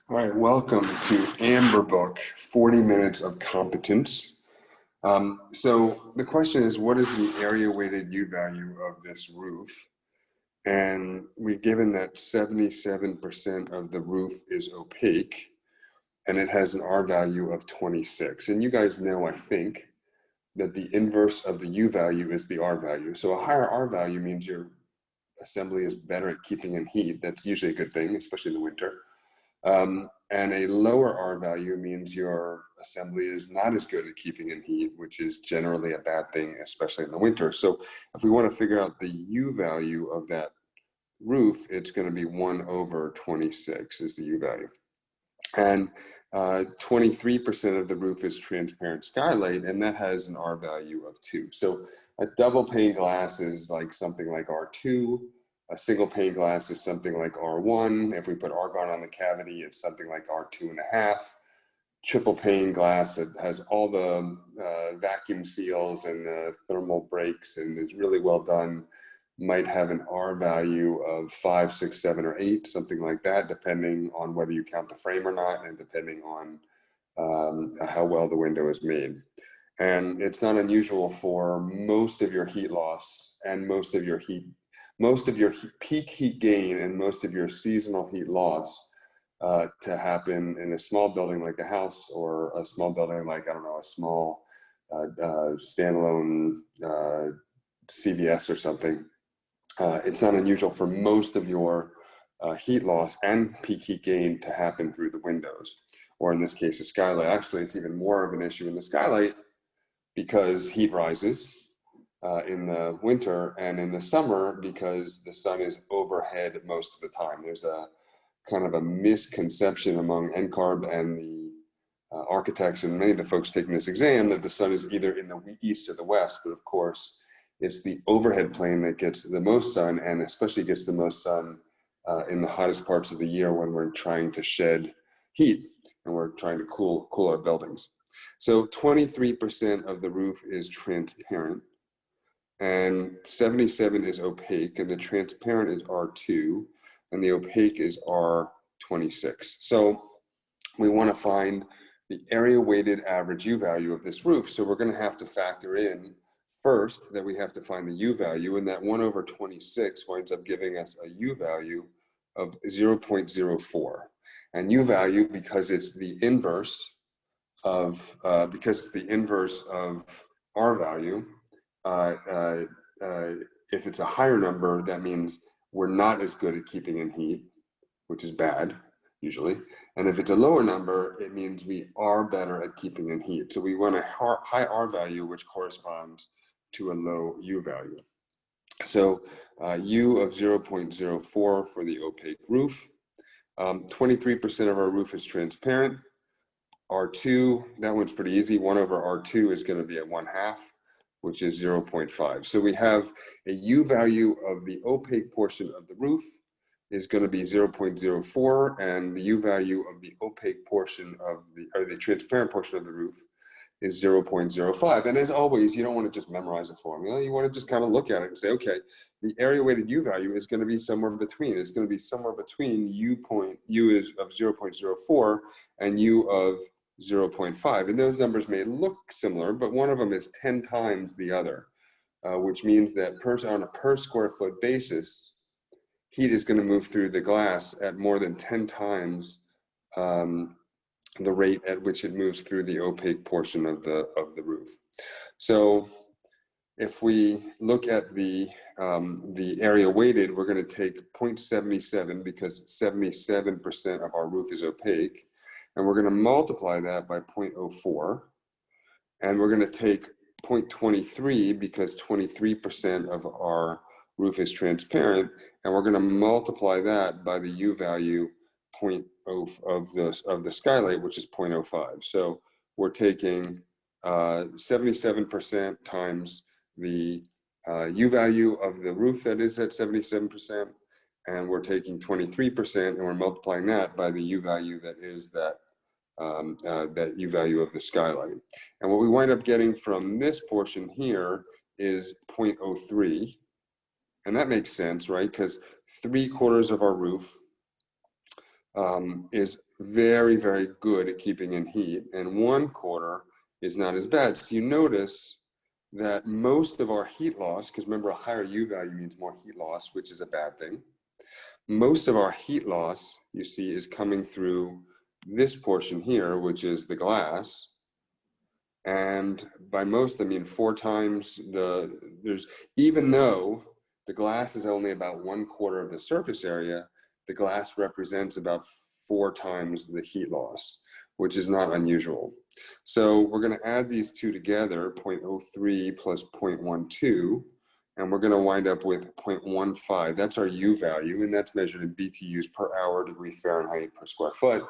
All right, welcome to Amber Book, 40 Minutes of Competence. So the question is, what is the area weighted U value of this roof? And we've given that 77% of the roof is opaque, and it has an R value of 26. And you guys know, I think, that the inverse of the U value is the R value. So a higher R value means your assembly is better at keeping in heat. That's usually a good thing, especially in the winter. And a lower R value means your assembly is not as good at keeping in heat, which is generally a bad thing, especially in the winter. So if we want to figure out the U value of that roof, it's going to be 1/26 is the U value. And 23% of the roof is transparent skylight, and that has an R value of 2. So a double pane glass is like something like R2. A single pane glass is something like R1. If we put argon on the cavity, it's something like R2.5. Triple pane glass, it has all the vacuum seals and the thermal breaks and is really well done, might have an R value of 5, 6, 7, or 8, something like that, depending on whether you count the frame or not, and depending on how well the window is made. And it's not unusual for most of your heat loss and most of your peak heat gain and most of your seasonal heat loss to happen in a small building like a house, or a small building like, I don't know, a small standalone CVS or something. It's not unusual for most of your heat loss and peak heat gain to happen through the windows, or in this case, a skylight. Actually, it's even more of an issue in the skylight because heat rises in the winter, and in the summer because the sun is overhead most of the time. There's a kind of a misconception among NCARB and the architects and many of the folks taking this exam that the sun is either in the east or the west, but of course it's the overhead plane that gets the most sun, and especially gets the most sun in the hottest parts of the year when we're trying to shed heat and we're trying to cool our buildings. So 23% of the roof is transparent, and 77 is opaque, and the transparent is R2, and the opaque is R26. So we want to find the area weighted average U value of this roof. So we're going to have to factor in first that we have to find the U value, and that 1/26 winds up giving us a U value of 0.04. And U value, because it's the inverse of R value, if it's a higher number, that means we're not as good at keeping in heat, which is bad usually. And if it's a lower number, it means we are better at keeping in heat. So we want a high R value, which corresponds to a low U value. So U of 0.04 for the opaque roof. 23% of our roof is transparent. R2, that one's pretty easy. 1/R2 is going to be at 1/2, which is 0.5. So we have a U value of the opaque portion of the roof is going to be 0.04, and the U value of the opaque portion of the transparent portion of the roof is 0.05. And as always, you don't want to just memorize a formula. You want to just kind of look at it and say, okay, the area weighted U value is going to be somewhere between. It's going to be somewhere between U is of 0.04 and U of 0.5. And those numbers may look similar, but one of them is 10 times the other, which means that on a per square foot basis, heat is going to move through the glass at more than 10 times the rate at which it moves through the opaque portion of the roof. So if we look at the area weighted, we're going to take 0.77 because 77% of our roof is opaque, and we're going to multiply that by 0.04, and we're going to take 0.23 because 23% of our roof is transparent, and we're going to multiply that by the U value of the skylight, which is 0.05. So we're taking 77% times the U value of the roof that is at 77%, and we're taking 23%, and we're multiplying that by the U value that is that U value of the skylight. And what we wind up getting from this portion here is 0.03. And that makes sense, right? Because 3/4 of our roof is very, very good at keeping in heat, and 1/4 is not as bad. So you notice that most of our heat loss, because remember, a higher U value means more heat loss, which is a bad thing. Most of our heat loss, you see, is coming through this portion here, which is the glass. And by most, I mean 4 times even though the glass is only about 1/4 of the surface area, the glass represents about 4 times the heat loss, which is not unusual. So we're going to add these two together, 0.03 plus 0.12, and we're going to wind up with 0.15. That's our U value, and that's measured in BTUs per hour, degree Fahrenheit per square foot.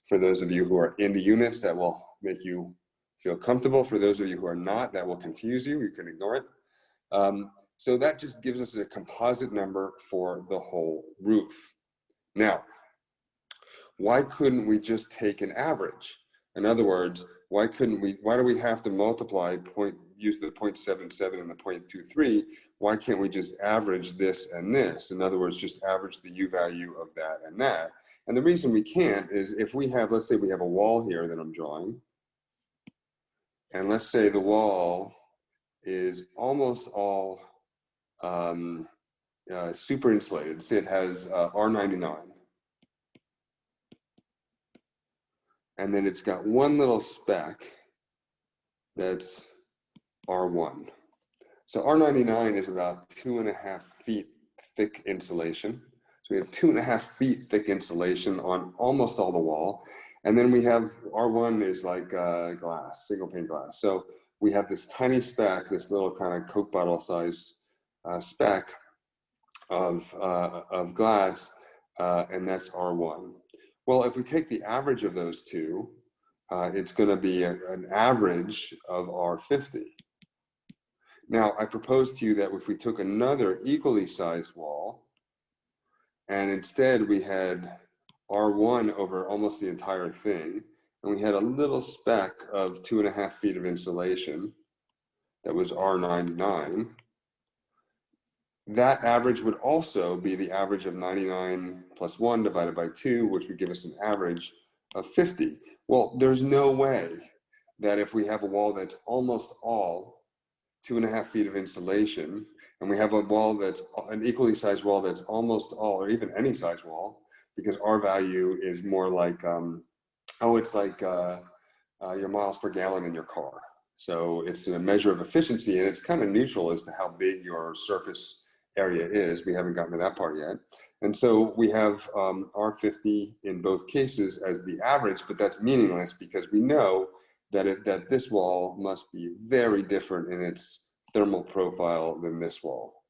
For those of you who are into units, that will make you feel comfortable. For those of you who are not, that will confuse you. You can ignore it. So that just gives us a composite number for the whole roof. Now, why couldn't we just take an average? In other words, why do we have to multiply use the 0.77 and the 0.23? Why can't we just average this and this? In other words, just average the U value of that and that. And the reason we can't is if we have, let's say we have a wall here that I'm drawing, and let's say the wall is almost all super insulated. Say it has R99. And then it's got one little speck that's R1. So R99 is about 2.5 feet thick insulation. So we have 2.5 feet thick insulation on almost all the wall. And then we have R1 is like glass, single pane glass. So we have this tiny speck, this little kind of Coke bottle size speck of glass, and that's R1. Well, if we take the average of those two, it's going to be an average of R50. Now, I propose to you that if we took another equally sized wall, and instead we had R1 over almost the entire thing, and we had a little speck of 2.5 feet of insulation that was R99, that average would also be the average of 99 plus 1 divided by 2, which would give us an average of 50. Well, there's no way that if we have a wall that's almost all 2.5 feet of insulation, and we have a wall that's an equally sized wall that's almost all, or even any size wall, because R value is more like, it's like your miles per gallon in your car. So it's a measure of efficiency, and it's kind of neutral as to how big your surface area is. We haven't gotten to that part yet. And so we have R50 in both cases as the average, but that's meaningless because we know that this wall must be very different in its thermal profile than this wall.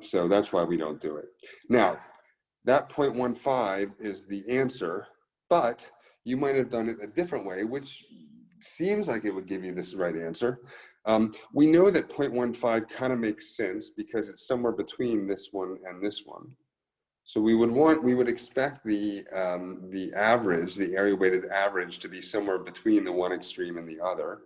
So that's why we don't do it. Now, that 0.15 is the answer, but you might have done it a different way, which seems like it would give you this right answer. We know that 0.15 kind of makes sense because it's somewhere between this one and this one. So we would expect the average, the area weighted average, to be somewhere between the one extreme and the other.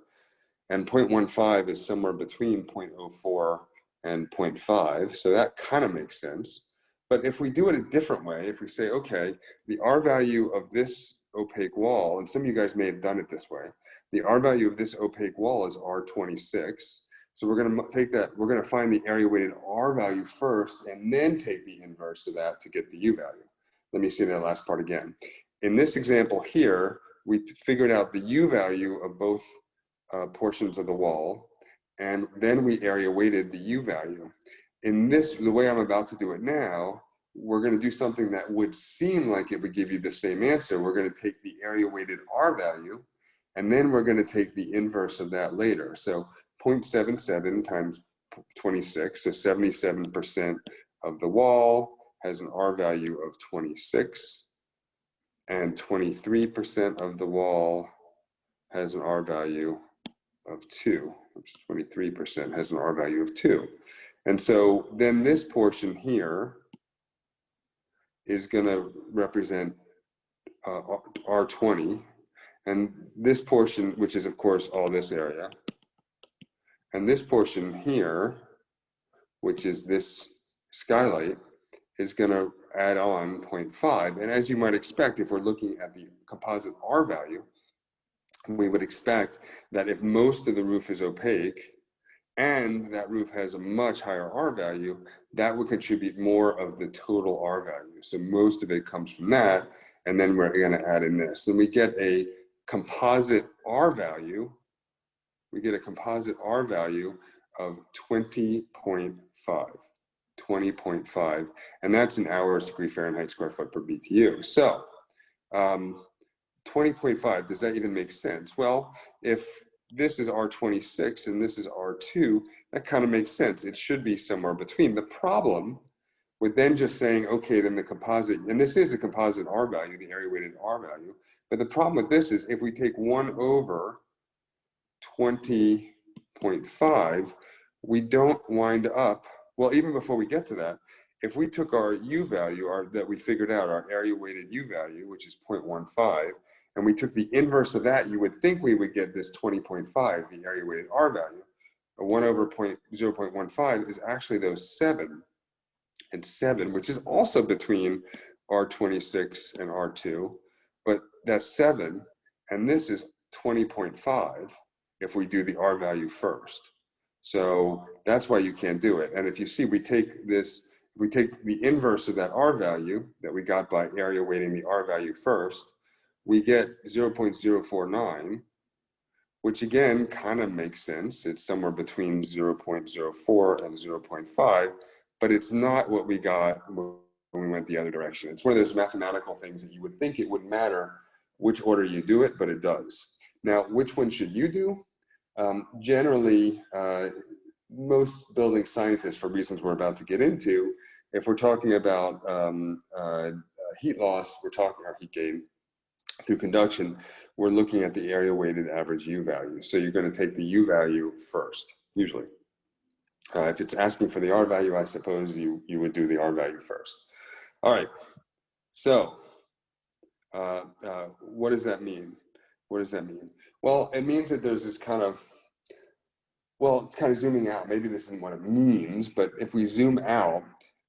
And 0.15 is somewhere between 0.04 and 0.5. So that kind of makes sense. But if we do it a different way, if we say, okay, the R value of this opaque wall, and some of you guys may have done it this way, the R value of this opaque wall is R26. So we're going to take that, we're going to find the area weighted R value first, and then take the inverse of that to get the U value. Let me see that last part again. In this example here, we figured out the U value of both portions of the wall, and then we area weighted the U value. In this, the way I'm about to do it now, we're going to do something that would seem like it would give you the same answer. We're going to take the area weighted R value, and then we're going to take the inverse of that later. So 0.77 times 26, so 77% of the wall has an R value of 26, and 23% of the wall has an R value of 2, which 23% has an R value of 2. And so then this portion here is going to represent R20, and this portion, which is of course all this area, and this portion here, which is this skylight, is going to add on 0.5. And as you might expect, if we're looking at the composite R value, we would expect that if most of the roof is opaque and that roof has a much higher R value, that would contribute more of the total R value. So most of it comes from that, and then we're going to add in this. Then we get a composite R value. We get a composite R value of 20.5. 20.5, and that's in hours degree Fahrenheit square foot per BTU. So 20.5, does that even make sense? Well, if this is R26 and this is R2, that kind of makes sense. It should be somewhere between. The problem with then just saying, okay, then the composite, and this is a composite R value, the area weighted R value, but the problem with this is if we take 1 over 20.5, we don't wind up, well, even before we get to that, if we took our U value, that we figured out, our area weighted U value, which is 0.15, and we took the inverse of that, you would think we would get this 20.5, the area weighted R value. A 1 over 0.15 is actually those 7 and 7, which is also between R26 and R2, but that's 7, and this is 20.5 if we do the R value first. So that's why you can't do it. And if you see, we take this, we take the inverse of that R value that we got by area weighting the R value first, we get 0.049, which again kind of makes sense. It's somewhere between 0.04 and 0.5, but it's not what we got when we went the other direction. It's one of those mathematical things that you would think it wouldn't matter which order you do it, but it does. Now, which one should you do? Generally, most building scientists, for reasons we're about to get into, if we're talking about heat loss, we're talking our heat gain through conduction, we're looking at the area weighted average U value. So you're going to take the U value first, usually. If it's asking for the R value, I suppose you would do the R value first. All right, so what does that mean? What does that mean? Well, it means that there's this kind of, well, kind of zooming out. Maybe this isn't what it means, but if we zoom out,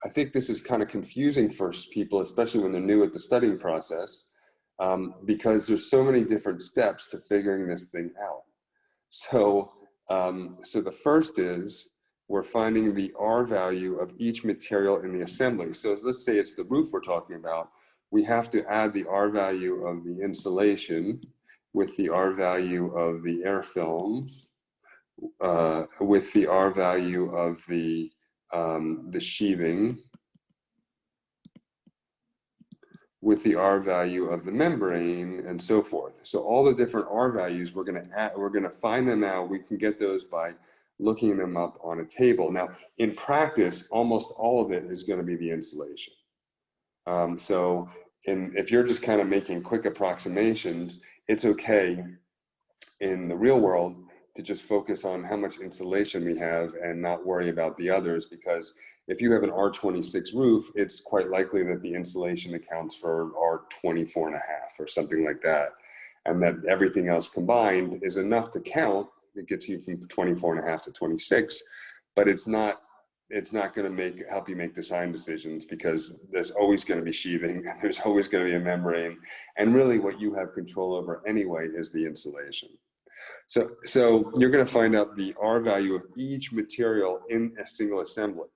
I think this is kind of confusing for people, especially when they're new at the studying process, because there's so many different steps to figuring this thing out. So, so the first is we're finding the R value of each material in the assembly. So let's say it's the roof we're talking about. We have to add the R value of the insulation with the R value of the air films, with the R value of the sheathing, with the R value of the membrane, and so forth. So all the different R values, we're gonna find them out. We can get those by looking them up on a table. Now, in practice, almost all of it is gonna be the insulation. So if you're just kind of making quick approximations, it's okay in the real world to just focus on how much insulation we have and not worry about the others, because if you have an R26 roof, it's quite likely that the insulation accounts for R24.5 or something like that. And that everything else combined is enough to count. It gets you from 24.5 to 26, but it's not going to help you make design decisions, because there's always going to be sheathing, and there's always going to be a membrane. And really what you have control over anyway is the insulation. So you're going to find out the R value of each material in a single assembly.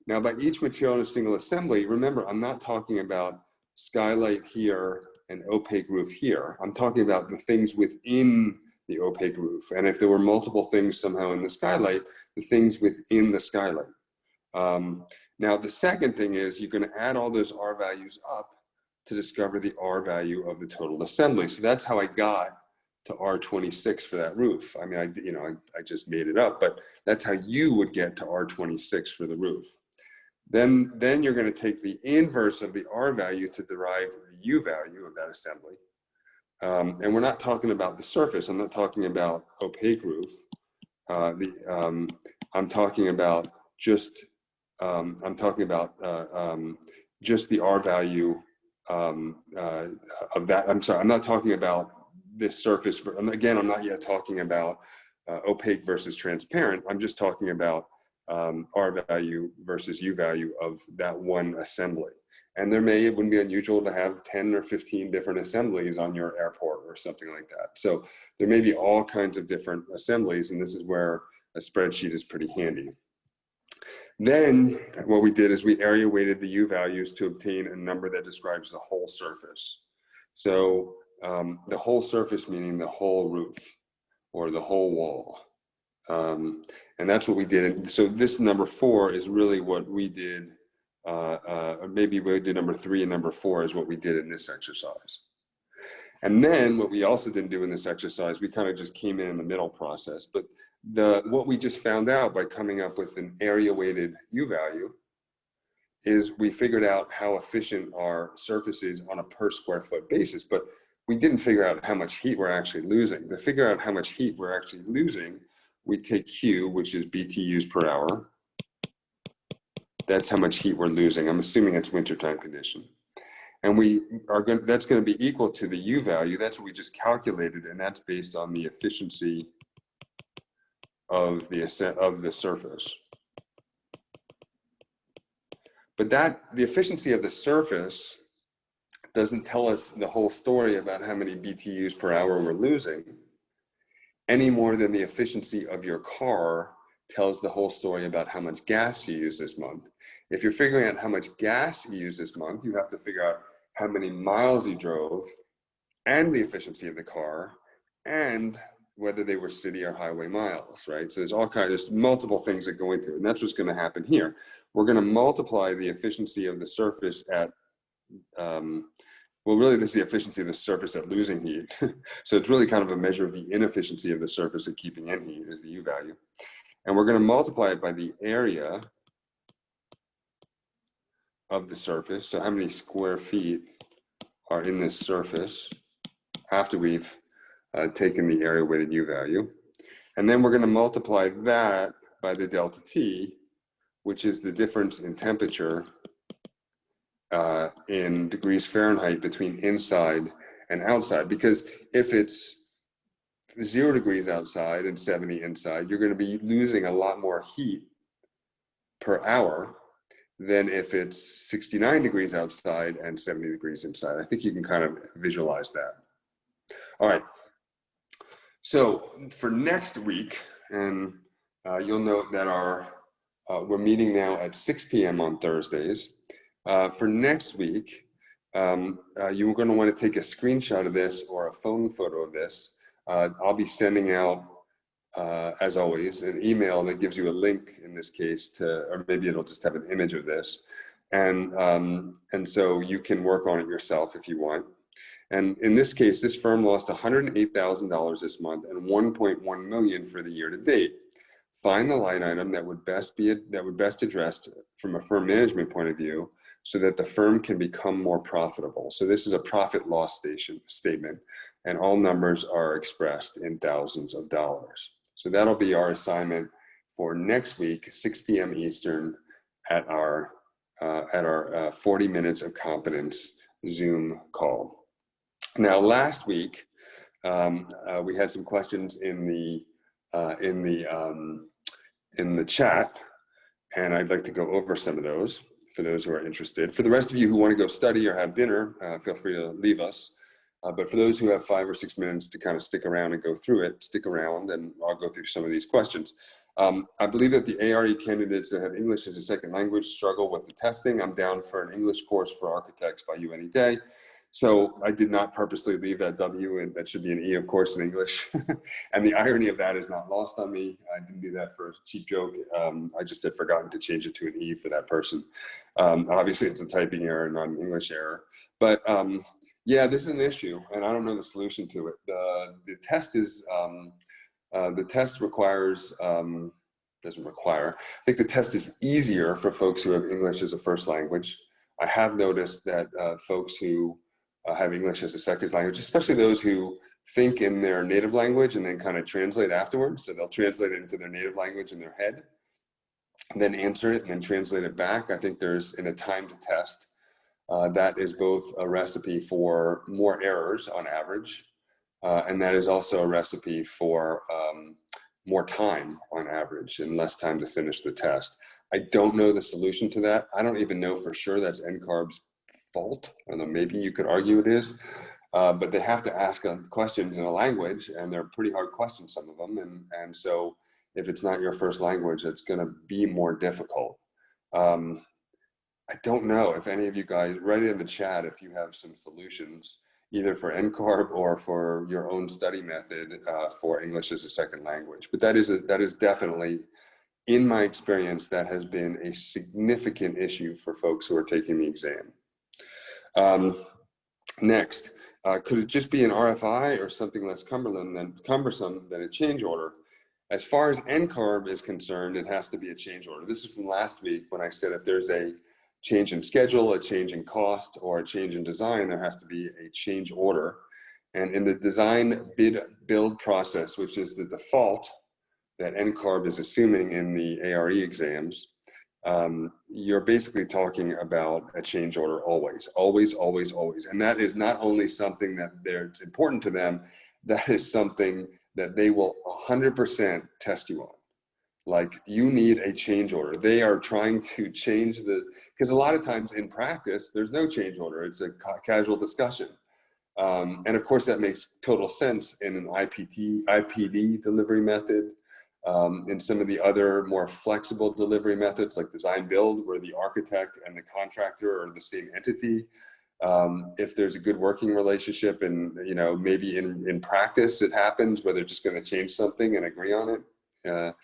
Now, by each material in a single assembly, remember, I'm not talking about skylight here and opaque roof here. I'm talking about the things within the opaque roof. And if there were multiple things somehow in the skylight, the things within the skylight. Now, the second thing is you're going to add all those R values up to discover the R value of the total assembly. So that's how I got to R26 for that roof. I mean, I just made it up, but that's how you would get to R26 for the roof. Then you're going to take the inverse of the R value to derive the U value of that assembly. And we're not talking about the surface. I'm not talking about opaque roof. I'm talking about just just the R value of that. I'm sorry, I'm not talking about this surface. Again, I'm not yet talking about opaque versus transparent. I'm just talking about R value versus U value of that one assembly. And it wouldn't be unusual to have 10 or 15 different assemblies on your airport or something like that. So there may be all kinds of different assemblies, and this is where a spreadsheet is pretty handy. Then what we did is we area weighted the U values to obtain a number that describes the whole surface. So the whole surface meaning the whole roof or the whole wall. And that's what we did. So this number 4 is really what we did, or maybe we did number 3 and number 4 is what we did in this exercise. And then what we also didn't do in this exercise, we kind of just came in the middle process. But what we just found out by coming up with an area weighted U value is we figured out how efficient our surface is on a per square foot basis, but we didn't figure out how much heat we're actually losing. To figure out how much heat we're actually losing, we take Q, which is BTUs per hour. That's how much heat we're losing. I'm assuming it's wintertime condition. And that's going to be equal to the U value. That's what we just calculated, and that's based on the efficiency of the surface. But the efficiency of the surface doesn't tell us the whole story about how many BTUs per hour we're losing, any more than the efficiency of your car tells the whole story about how much gas you use this month. If you're figuring out how much gas you use this month, you have to figure out how many miles you drove and the efficiency of the car and whether they were city or highway miles, right? So there's multiple things that go into it, and that's what's going to happen here. We're going to multiply the efficiency of the surface at, well, really this is the efficiency of the surface at losing heat. So it's really kind of a measure of the inefficiency of the surface at keeping in heat is the U value. And we're going to multiply it by the area of the surface. So how many square feet are in this surface after we've taken the area weighted U value. And then we're going to multiply that by the delta T, which is the difference in temperature in degrees Fahrenheit between inside and outside. Because if it's 0 degrees outside and 70 inside, you're going to be losing a lot more heat per hour than if it's 69 degrees outside and 70 degrees inside. I think you can kind of visualize that. All right. So for next week, and you'll note that we're meeting now at 6 p.m. on Thursdays. For next week, you're going to want to take a screenshot of this or a phone photo of this. I'll be sending out, as always, an email that gives you a link in this case or maybe it'll just have an image of this. And so you can work on it yourself if you want. And in this case, this firm lost $108,000 this month and $1.1 million for the year to date. Find the line item that would best addressed from a firm management point of view so that the firm can become more profitable. So this is a profit loss statement, and all numbers are expressed in thousands of dollars. So that'll be our assignment for next week, 6 p.m. Eastern at our 40 minutes of competence Zoom call. Now, last week, we had some questions in the chat, and I'd like to go over some of those for those who are interested. For the rest of you who want to go study or have dinner, feel free to leave us. But for those who have 5 or 6 minutes to kind of stick around and go through it, stick around, and I'll go through some of these questions. I believe that the ARE candidates that have English as a second language struggle with the testing. I'm down for an English course for architects by you any day. So I did not purposely leave that W, and that should be an E, of course, in English. And the irony of that is not lost on me. I didn't do that for a cheap joke. I just had forgotten to change it to an E for that person. Obviously, it's a typing error, not an English error. But yeah, this is an issue, and I don't know the solution to it. The test is, the test requires, doesn't require, I think the test is easier for folks who have English as a first language. I have noticed that folks who have English as a second language, especially those who think in their native language and then kind of translate afterwards. So they'll translate it into their native language in their head, and then answer it and then translate it back. I think there's, in a timed test, that is both a recipe for more errors on average, and that is also a recipe for more time on average and less time to finish the test. I don't know the solution to that. I don't even know for sure that's NCARB's fault, and then maybe you could argue it is, but they have to ask questions in a language, and they're pretty hard questions, some of them, and so if it's not your first language, it's going to be more difficult. I don't know if any of you guys, write it in the chat if you have some solutions, either for NCARB or for your own study method for English as a second language. But that is definitely, in my experience, that has been a significant issue for folks who are taking the exam. Next, could it just be an RFI or something less cumbersome than a change order? As far as NCARB is concerned, it has to be a change order. This is from last week when I said if there's a change in schedule, a change in cost, or a change in design, there has to be a change order. And in the design build process, which is the default that NCARB is assuming in the ARE exams, you're basically talking about a change order always. And that is not only something that it's important to them, that is something that they will 100% test you on. Like, you need a change order. They are trying to change because a lot of times in practice, there's no change order. It's a casual discussion. And of course, that makes total sense in an IPD delivery method. In some of the other more flexible delivery methods like design build, where the architect and the contractor are the same entity. If there's a good working relationship, and maybe in practice it happens where they're just going to change something and agree on it.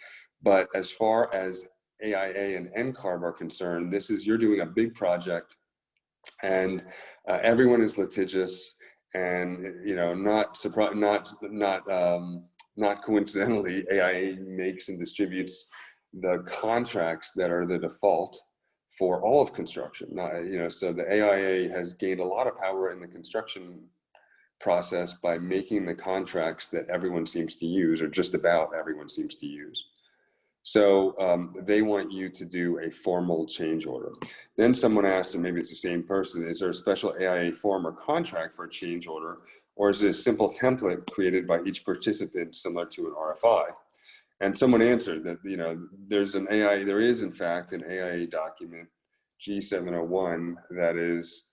But as far as AIA and NCARB are concerned, you're doing a big project, and everyone is litigious, and not coincidentally, AIA makes and distributes the contracts that are the default for all of construction. So the AIA has gained a lot of power in the construction process by making the contracts that everyone seems to use, or just about everyone seems to use. So they want you to do a formal change order. Then someone asked, and maybe it's the same person, is there a special AIA form or contract for a change order, or is it a simple template created by each participant similar to an RFI? And someone answered that there is in fact an AIA document, G701, that is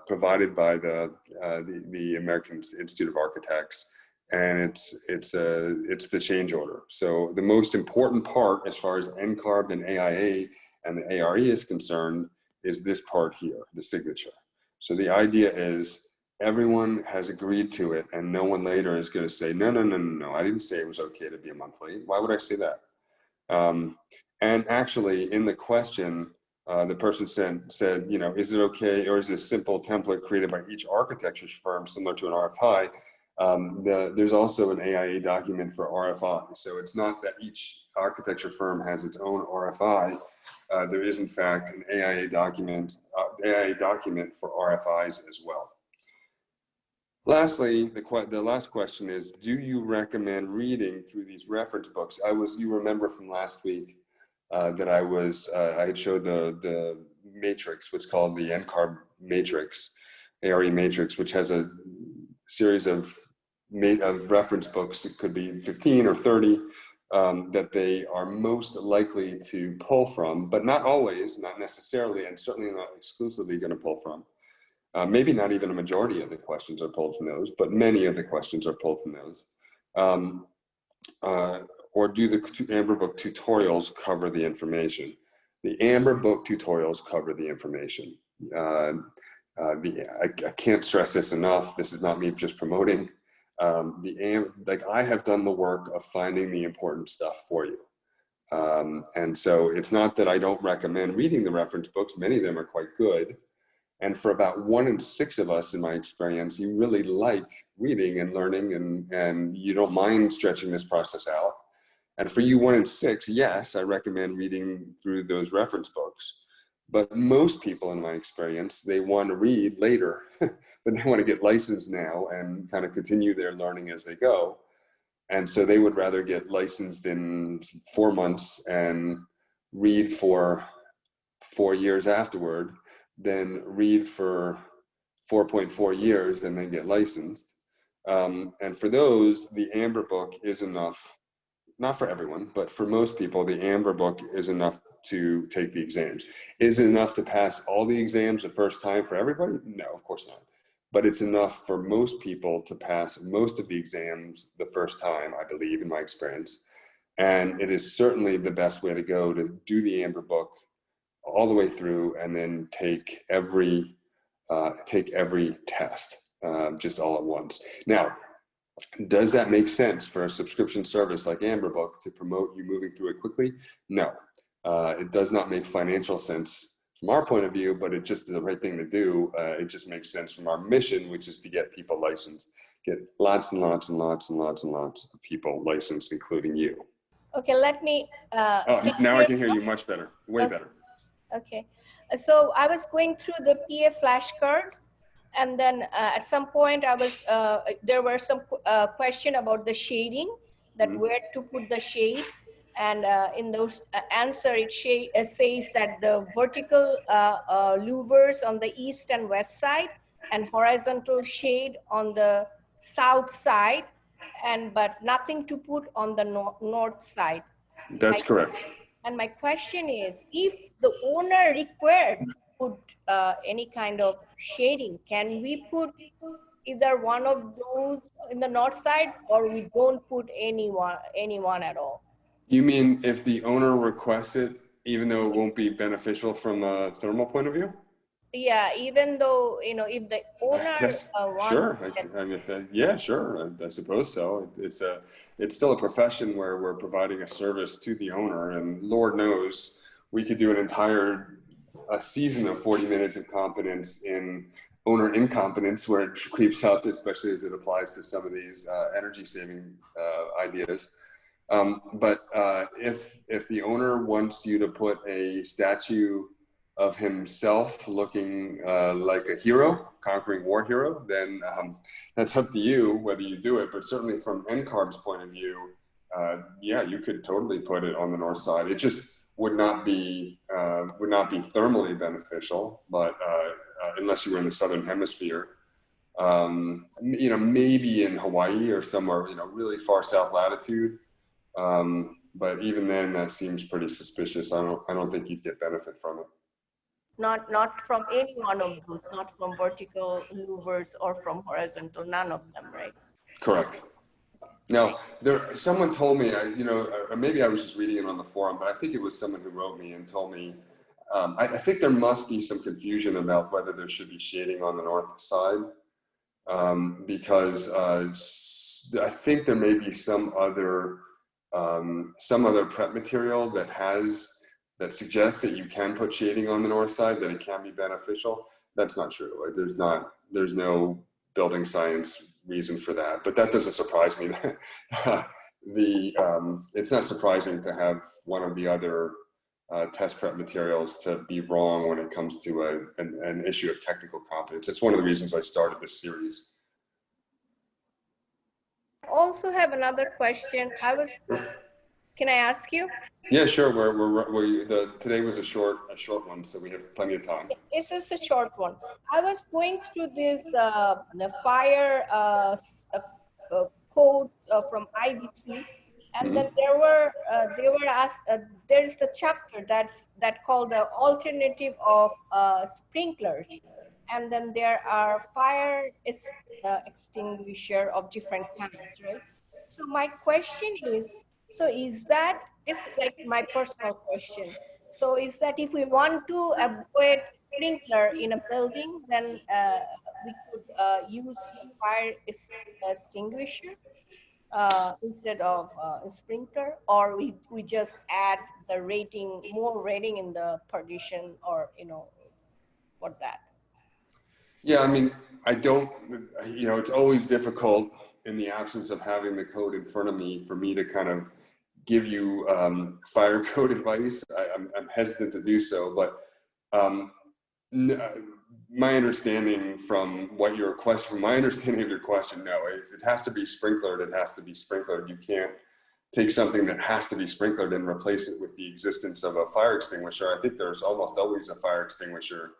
provided by the American Institute of Architects. And it's the change order. So the most important part, as far as NCARB and AIA and the ARE is concerned, is this part here, the signature. So the idea is everyone has agreed to it, and no one later is going to say, no, I didn't say it was okay to be a month late. Why would I say that? And actually, in the question, the person said, is it okay, or is it a simple template created by each architecture firm similar to an RFI? There's also an AIA document for RFI. So it's not that each architecture firm has its own RFI. There is in fact an AIA document for RFIs as well. Lastly, the last question is, do you recommend reading through these reference books? You remember from last week that I had showed the matrix, what's called the NCARB matrix, ARE matrix, which has a series of reference books. It could be 15 or 30 that they are most likely to pull from, but not always, not necessarily, and certainly not exclusively going to pull from. Maybe not even a majority of the questions are pulled from those, but many of the questions are pulled from those. Or do the Amber Book tutorials cover the information? The Amber Book tutorials cover the information. I can't stress this enough. This is not me just promoting. I have done the work of finding the important stuff for you. And so it's not that I don't recommend reading the reference books. Many of them are quite good. And for about 1 in 6 of us, in my experience, you really like reading and learning, and you don't mind stretching this process out. And for you 1 in 6, yes, I recommend reading through those reference books. But most people, in my experience, they want to read later, but they want to get licensed now and kind of continue their learning as they go. And so they would rather get licensed in 4 months and read for 4 years afterward than read for 4.4 years and then get licensed. And for those, the Amber Book is enough, not for everyone, but for most people, the Amber Book is enough to take the exams. Is it enough to pass all the exams the first time for everybody? No, of course not. But it's enough for most people to pass most of the exams the first time, I believe, in my experience. And it is certainly the best way to go, to do the Amber Book all the way through and then take every test just all at once. Now, does that make sense for a subscription service like Amber Book to promote you moving through it quickly? No, it does not make financial sense from our point of view, but it just is the right thing to do. It just makes sense from our mission, which is to get people licensed, get lots and lots and lots and lots and lots of people licensed, including you. Okay, let me. Oh, now I can hear you much better, way better. Okay, so I was going through the PA flashcard, and then at some point there were some question about the shading, that where to put the shade, and in those answer it says that the vertical louvers on the east and west side, and horizontal shade on the south side, but nothing to put on the north side. That's correct. And my question is, if the owner required to put any kind of shading, can we put either one of those in the north side, or we don't put anyone at all? You mean if the owner requests it, even though it won't be beneficial from a thermal point of view? Yeah, even though, if the owner Yes, sure. Yeah, sure. I suppose so. It's still a profession where we're providing a service to the owner, and Lord knows we could do a season of 40 minutes of competence in owner incompetence, where it creeps up, especially as it applies to some of these energy saving ideas. But if the owner wants you to put a statue of himself looking like a hero, conquering war hero, then that's up to you whether you do it. But certainly from NCARB's point of view, yeah, you could totally put it on the north side. It just would not be thermally beneficial, but unless you were in the southern hemisphere. Maybe in Hawaii or somewhere, really far south latitude. But even then, that seems pretty suspicious. I don't think you'd get benefit from it. Not from any one of those, not from vertical louvers or from horizontal, none of them, right? Correct. Now, someone told me, or maybe I was just reading it on the forum, but I think it was someone who wrote me and told me, I think there must be some confusion about whether there should be shading on the north side, because I think there may be some other prep material that suggests that you can put shading on the north side, that it can be beneficial. That's not true. There's no building science reason for that, but that doesn't surprise me. It's not surprising to have one of the other test prep materials to be wrong when it comes to an issue of technical competence. It's one of the reasons I started this series. Also have another question. Can I ask you? Yeah, sure. Today was a short one, so we have plenty of time. This is a short one. I was going through this the fire code from IBC, and then they were asked. There's the chapter that called the alternative of sprinklers, and then there are fire extinguisher of different kinds, right? So my question is. So it's like my personal question. So is that if we want to avoid sprinkler in a building, then we could use a fire extinguisher instead of a sprinkler, or we just add the more rating in the partition, or for that? Yeah, I mean, it's always difficult in the absence of having the code in front of me for me to kind of give you fire code advice. I'm hesitant to do so, but my understanding of your question, no, if it has to be sprinklered, it has to be sprinklered. You can't take something that has to be sprinklered and replace it with the existence of a fire extinguisher. I think there's almost always a fire extinguisher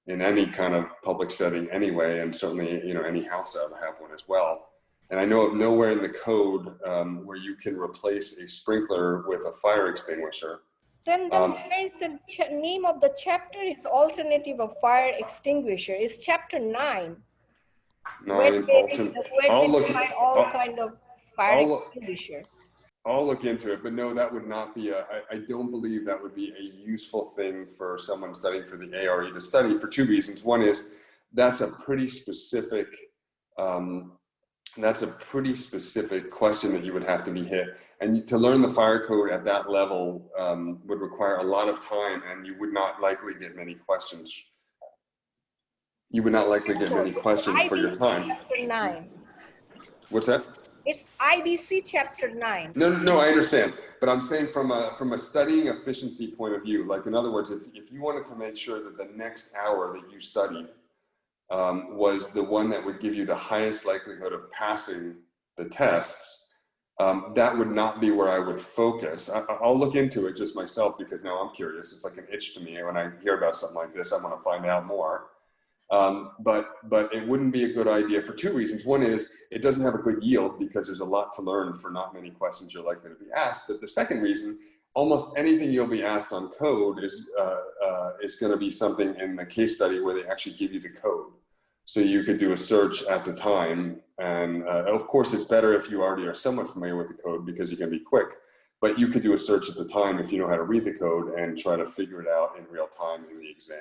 in any kind of public setting anyway, and certainly, any house ought to have one as well. And I know of nowhere in the code where you can replace a sprinkler with a fire extinguisher. Then where is the name of the chapter? Is alternative of fire extinguisher. It's chapter 9. Where they define all kind of fire extinguisher. I'll look into it, but no, that would not be I don't believe that would be a useful thing for someone studying for the ARE to study for two reasons. One is that's a pretty specific question that you would have to be hit. And to learn the fire code at that level would require a lot of time, and you would not likely get many questions. You would not likely get many questions for your time. Chapter 9. What's that? It's IBC chapter 9. No, I understand. But I'm saying from a studying efficiency point of view, like in other words, if you wanted to make sure that the next hour that you studied was the one that would give you the highest likelihood of passing the tests, that would not be where I would focus. I'll look into it just myself because now I'm curious. It's like an itch to me. When I hear about something like this, I want to find out more. But it wouldn't be a good idea for two reasons. One is it doesn't have a good yield because there's a lot to learn for not many questions you're likely to be asked. But the second reason, almost anything you'll be asked on code is going to be something in the case study where they actually give you the code. So you could do a search at the time. And of course, it's better if you already are somewhat familiar with the code because you can be quick. But you could do a search at the time if you know how to read the code and try to figure it out in real time in the exam.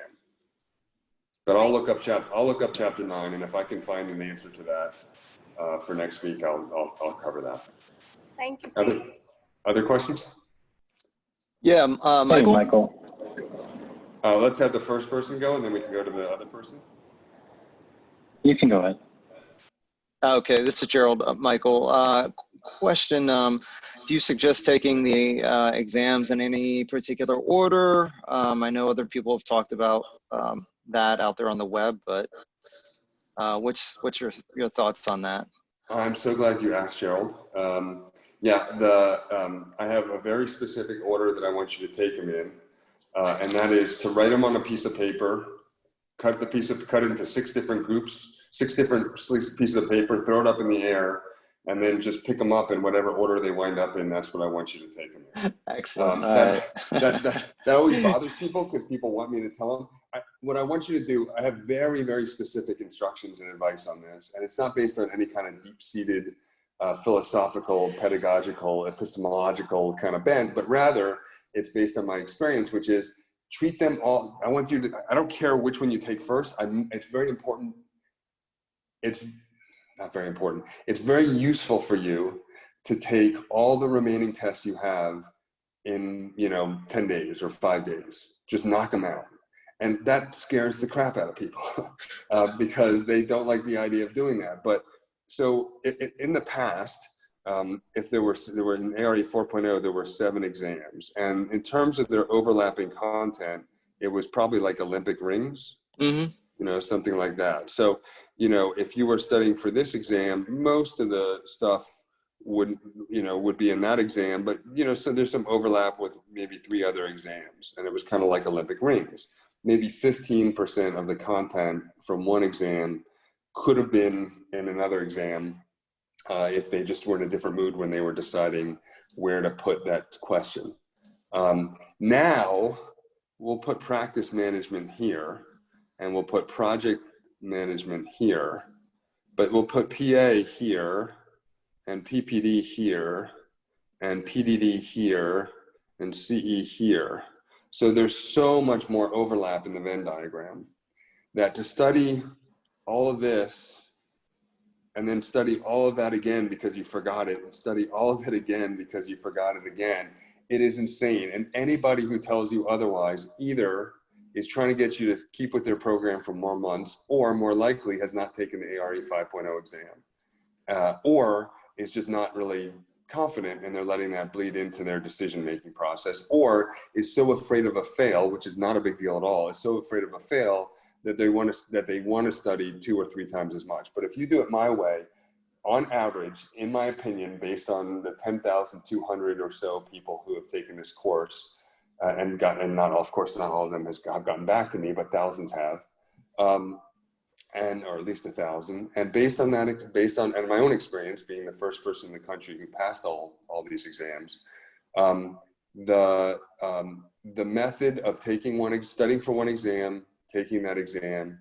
But I'll look up chapter 9, and if I can find an answer to that for next week, I'll cover that. Thank you, sir. Other questions? Yeah, Michael. Hey, Michael. Let's have the first person go, and then we can go to the other person. You can go ahead. Okay, this is Gerald. Michael, question, do you suggest taking the exams in any particular order? I know other people have talked about that out there on the web, but what's your thoughts on that? I'm so glad you asked, Gerald. Yeah, I have a very specific order that I want you to take them in, and that is to write them on a piece of paper, cut it into 6 different groups, 6 different pieces of paper, throw it up in the air, and then just pick them up in whatever order they wind up in. That's what I want you to take them in. Excellent. That always bothers people because people want me to tell them. What I want you to do, I have very, very specific instructions and advice on this, and it's not based on any kind of deep-seated philosophical, pedagogical, epistemological kind of bent, but rather it's based on my experience, which is treat them all. I don't care which one you take first. It's very important. It's not very important. It's very useful for you to take all the remaining tests you have in 10 days or 5 days. Just knock them out. And that scares the crap out of people because they don't like the idea of doing that. But so in the past, if there were in ARE 4.0, there were 7 exams. And in terms of their overlapping content, it was probably like Olympic rings. Mm-hmm. Something like that. So, if you were studying for this exam, most of the stuff would be in that exam, but, so there's some overlap with maybe 3 other exams, and it was kind of like Olympic rings. Maybe 15% of the content from one exam could have been in another exam if they just were in a different mood when they were deciding where to put that question. Now, we'll put practice management here, and we'll put project management here, but we'll put PA here, and PPD here, and PDD here, and CE here. So there's so much more overlap in the Venn diagram that to study all of this and then study all of that again because you forgot it, and study all of it again because you forgot it again, it is insane. And anybody who tells you otherwise either is trying to get you to keep with their program for more months, or more likely has not taken the ARE 5.0 exam, or is just not really confident and they're letting that bleed into their decision-making process, or is so afraid of a fail, which is not a big deal at all, is so afraid of a fail that they want to study 2 or 3 times as much. But if you do it my way, on average, in my opinion, based on the 10,200 or so people who have taken this course, and not all of them have gotten back to me, but thousands have, or at least 1,000. And based on my own experience being the first person in the country who passed all these exams, the method of studying for one exam, taking that exam,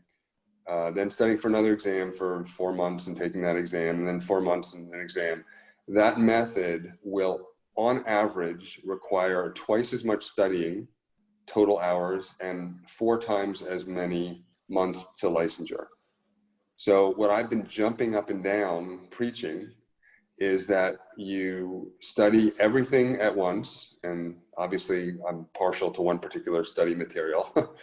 then studying for another exam for 4 months and taking that exam, and then 4 months and an exam, that method will, on average, require twice as much studying, total hours, and 4 times as many months to licensure. So what I've been jumping up and down preaching is that you study everything at once, and obviously I'm partial to one particular study material.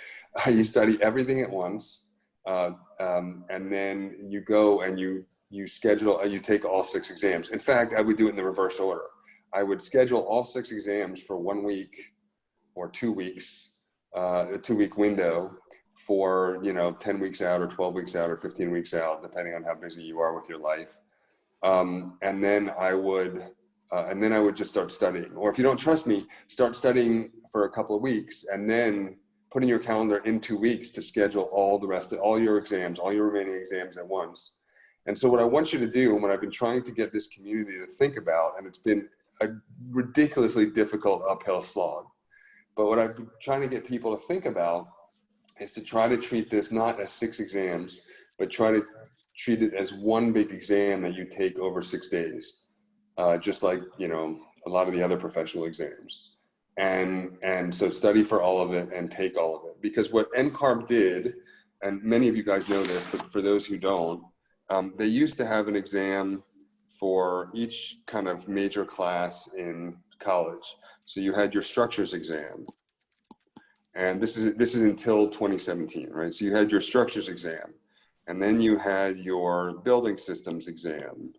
You study everything at once, and then you go and you schedule, you take all 6 exams. In fact, I would do it in the reverse order. I would schedule all 6 exams for 1 week or 2 weeks, a 2-week window for, 10 weeks out or 12 weeks out or 15 weeks out, depending on how busy you are with your life. And then I would just start studying. Or if you don't trust me, start studying for a couple of weeks and then put in your calendar in 2 weeks to schedule all your exams, all your remaining exams at once. And so what I want you to do, and what I've been trying to get this community to think about, and it's been a ridiculously difficult uphill slog, but what I've been trying to get people to think about is to try to treat this not as 6 exams, but try to treat it as one big exam that you take over 6 days, just like, a lot of the other professional exams. And so study for all of it and take all of it. Because what NCARB did, and many of you guys know this, but for those who don't, they used to have an exam for each kind of major class in college. So you had your structures exam. And this is until 2017, right? So you had your structures exam, and then you had your building systems exam,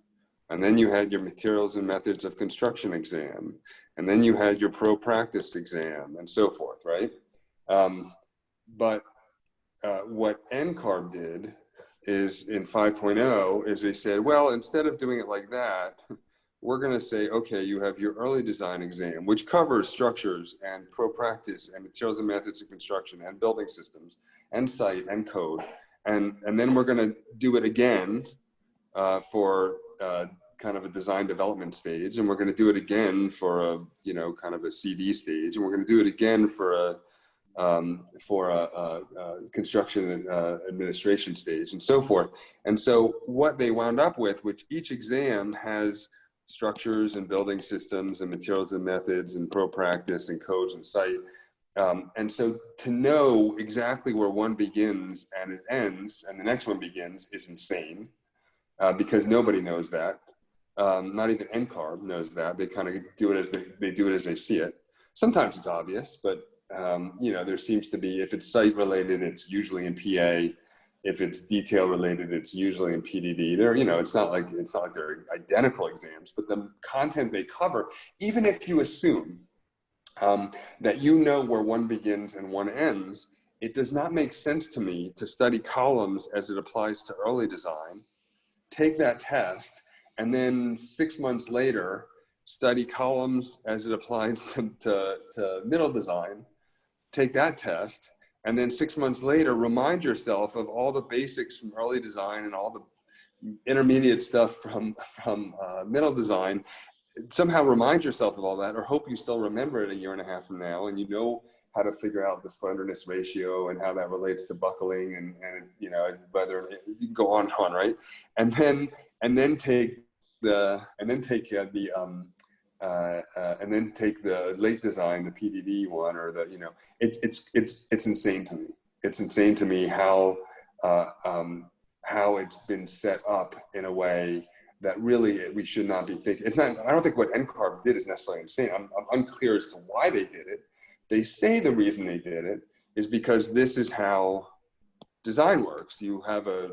and then you had your materials and methods of construction exam, and then you had your pro practice exam, and so forth, right? But what NCARB did is in 5.0 is they said, well, instead of doing it like that, we're going to say, okay, you have your early design exam, which covers structures and pro practice and materials and methods of construction and building systems and site and code. And then we're going to do it again for kind of a design development stage. And we're going to do it again for a, kind of a CD stage. And we're going to do it again for a construction administration stage and so forth. And so what they wound up with, which each exam has structures and building systems and materials and methods and pro practice and codes and site. And so to know exactly where one begins and it ends and the next one begins is insane, because nobody knows that. Not even NCARB knows that. They kind of do it as they do it as they see it. Sometimes it's obvious, but there seems to be, if it's site related, it's usually in PA. If it's detail related, it's usually in PDD. It's not like they're identical exams, but the content they cover, even if you assume that where one begins and one ends, it does not make sense to me to study columns as it applies to early design, take that test, and then 6 months later, study columns as it applies to middle design, take that test, and then 6 months later, remind yourself of all the basics from early design and all the intermediate stuff from middle design. Somehow remind yourself of all that, or hope you still remember it a year and a half from now, and you know how to figure out the slenderness ratio and how that relates to buckling and whether you can go on and on, right? And then take the late design, the PDD one, or it's insane to me. It's insane to me how it's been set up in a way that really we should not be thinking. It's not. I don't think what NCARB did is necessarily insane. I'm unclear as to why they did it. They say the reason they did it is because this is how design works. You have a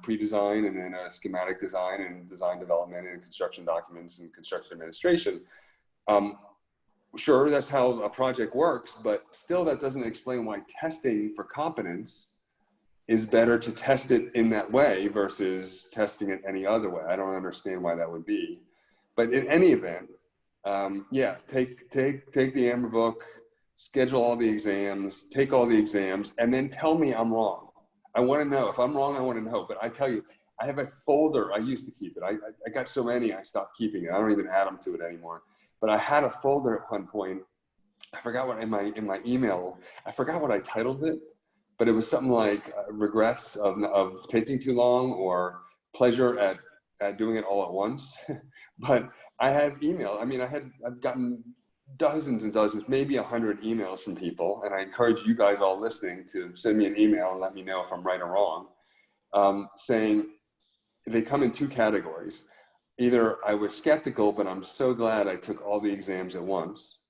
pre-design and then a schematic design and design development and construction documents and construction administration. Sure, that's how a project works, but still that doesn't explain why testing for competence is better to test it in that way versus testing it any other way. I don't understand why that would be. But in any event, take the Amber book, schedule all the exams, take all the exams, and then tell me I'm wrong. I want to know. If I'm wrong, I want to know. But I tell you, I have a folder. I used to keep it. I got so many, I stopped keeping it. I don't even add them to it anymore. But I had a folder at one point I forgot what in my email, I forgot what I titled it, but it was something like regrets of taking too long, or pleasure at doing it all at once. But I have email. I mean, I've gotten dozens and dozens, maybe 100 emails from people, and I encourage you guys all listening to send me an email and let me know if I'm right or wrong, saying they come in two categories. Either I was skeptical, but I'm so glad I took all the exams at once,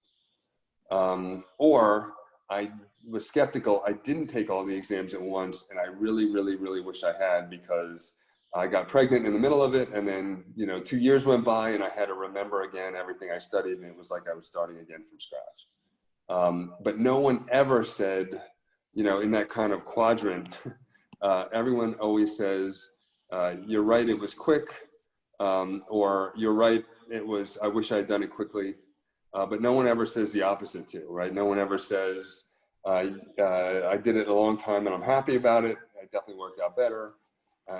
or I was skeptical, I didn't take all the exams at once, and I really, really, really wish I had, because I got pregnant in the middle of it, and then 2 years went by, and I had to remember again everything I studied, and it was like I was starting again from scratch. But no one ever said, in that kind of quadrant, everyone always says, you're right, it was quick, or you're right, I wish I had done it quickly. But no one ever says the opposite too, right? No one ever says, I did it a long time and I'm happy about it. It definitely worked out better.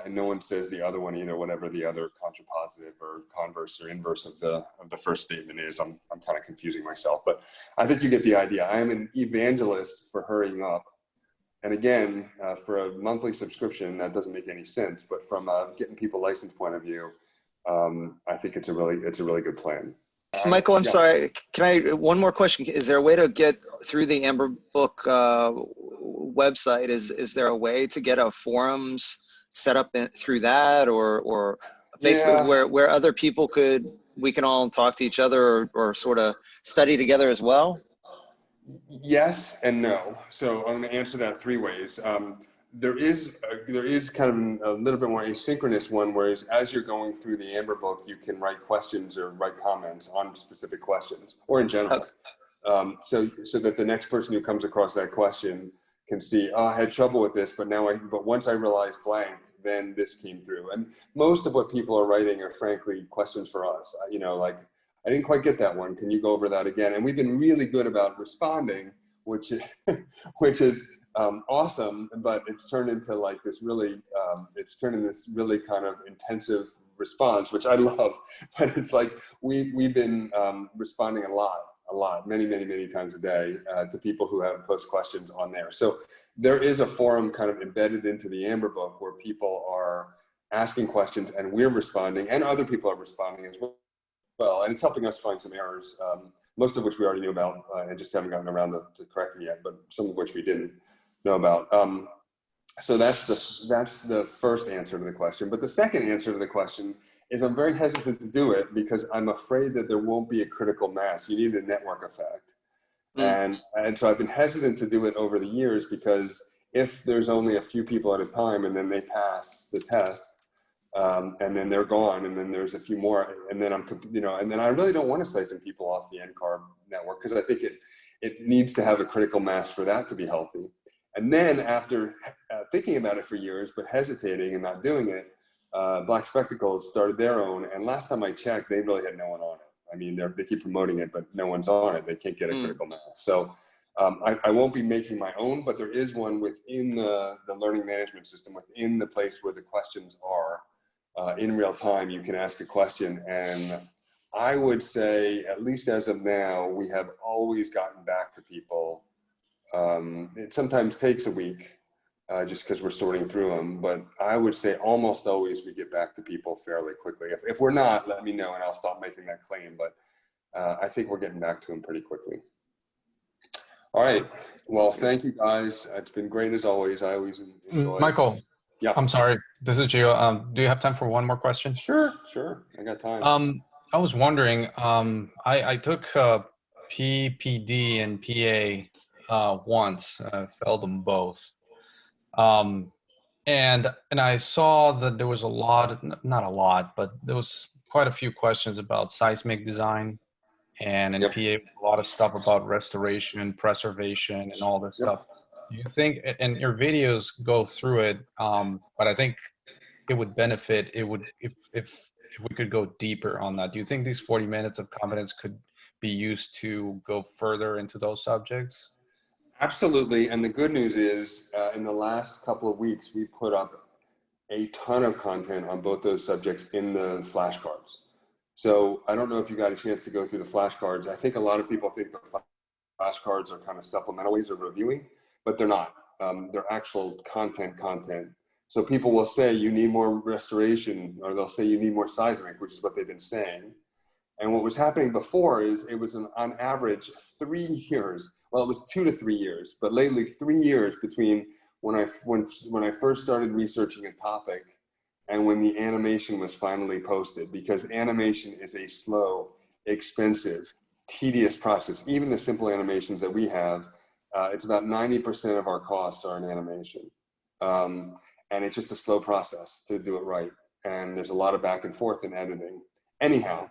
And no one says the other one either, whatever the other contrapositive or converse or inverse of the first statement is. I'm kind of confusing myself, but I think you get the idea. I am an evangelist for hurrying up. And again, for a monthly subscription, that doesn't make any sense. But from a getting people licensed point of view, I think it's a really good plan. Michael, I'm sorry. Can I, one more question. Is there a way to get through the Amber Book website? Is there a way to get a forums set up through that, or Facebook, where other people we can all talk to each other, or sort of study together as well? Yes and no. So I'm going to answer that three ways. There is kind of a little bit more asynchronous one, whereas as you're going through the Amber Book, you can write questions or write comments on specific questions, or in general. Okay. So that the next person who comes across that question can see, oh, I had trouble with this, but once I realized blank, then this came through. And most of what people are writing are frankly questions for us. Like, I didn't quite get that one. Can you go over that again? And we've been really good about responding, which is awesome, but it's turned into like this really, kind of intensive response, which I love. But it's like we've been responding a lot, many times a day to people who have post questions on there. So there is a forum kind of embedded into the Amber Book where people are asking questions and we're responding, and other people are responding as well. And it's helping us find some errors, most of which we already knew about and just haven't gotten around to correcting yet, but some of which we didn't know about. So that's the first answer to the question. But the second answer to the question is I'm very hesitant to do it because I'm afraid that there won't be a critical mass. You need a network effect. And so I've been hesitant to do it over the years, because if there's only a few people at a time and then they pass the test, and then they're gone, and then there's a few more, and then and then I really don't want to siphon people off the NCARB network, because I think it needs to have a critical mass for that to be healthy. And then after thinking about it for years, but hesitating and not doing it, Black Spectacles started their own. And last time I checked, they really had no one on it. I mean, they keep promoting it, but no one's on it. They can't get a critical mass. So I won't be making my own, but there is one within the learning management system, within the place where the questions are. In real time, you can ask a question. And I would say, at least as of now, we have always gotten back to people. It sometimes takes a week, just because we're sorting through them, but I would say almost always we get back to people fairly quickly. If we're not, let me know and I'll stop making that claim, but I think we're getting back to them pretty quickly. All right, well, thank you guys. It's been great as always. I always enjoy. Michael, yeah. I'm sorry, this is Gio. Do you have time for one more question? Sure, I got time. I was wondering, I took PPD and PA once, failed them both. And I saw that there was not a lot, but there was quite a few questions about seismic design, and in PA, a lot of stuff about restoration, preservation, and all this stuff. Do you think, and your videos go through it, but I think it would benefit, if we could go deeper on that. Do you think these 40 minutes of competence could be used to go further into those subjects? Absolutely. And the good news is, in the last couple of weeks, we put up a ton of content on both those subjects in the flashcards. So I don't know if you got a chance to go through the flashcards. I think a lot of people think the flashcards are kind of supplemental ways of reviewing, but they're not. They're actual content. So people will say you need more restoration, or they'll say you need more seismic, which is what they've been saying. And what was happening before is it was on average 3 years. Well, it was 2 to 3 years, but lately 3 years between when I first started researching a topic and when the animation was finally posted, because animation is a slow, expensive, tedious process. Even the simple animations that we have, it's about 90% of our costs are in animation. And it's just a slow process to do it right. And there's a lot of back and forth in editing. Anyhow,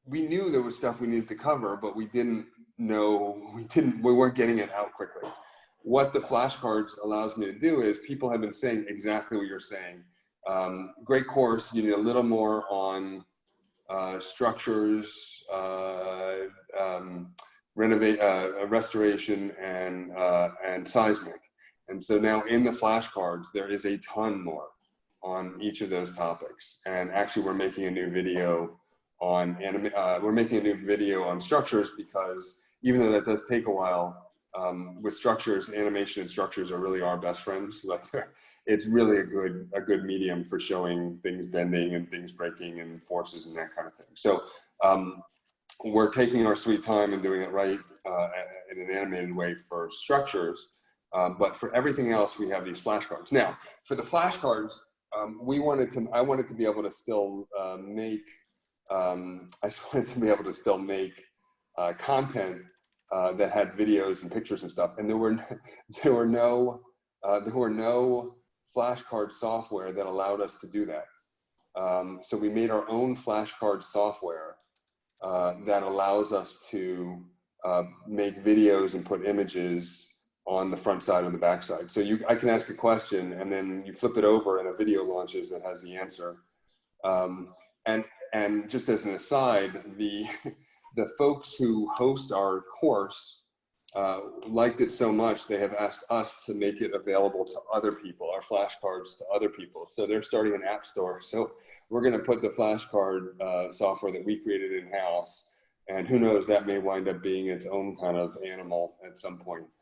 we knew there was stuff we needed to cover, but we weren't getting it out quickly. What the flashcards allows me to do is, people have been saying exactly what you're saying. Great course, you need a little more on structures, restoration, and seismic. And so now in the flashcards, there is a ton more on each of those topics. And actually, we're making a new video on structures, because even though that does take a while, with structures, animation and structures are really our best friends. Like, it's really a good medium for showing things bending and things breaking and forces and that kind of thing. So we're taking our sweet time and doing it right in an animated way for structures. But for everything else, we have these flashcards. Now, for the flashcards, I wanted to be able to still make content that had videos and pictures and stuff. And there were no flashcard software that allowed us to do that. So we made our own flashcard software that allows us to make videos and put images on the front side and the back side. So I can ask a question, and then you flip it over and a video launches that has the answer. And just as an aside, the folks who host our course liked it so much, they have asked us to make it available to other people, our flashcards to other people. So they're starting an app store. So we're going to put the flashcard software that we created in-house, and who knows, that may wind up being its own kind of animal at some point.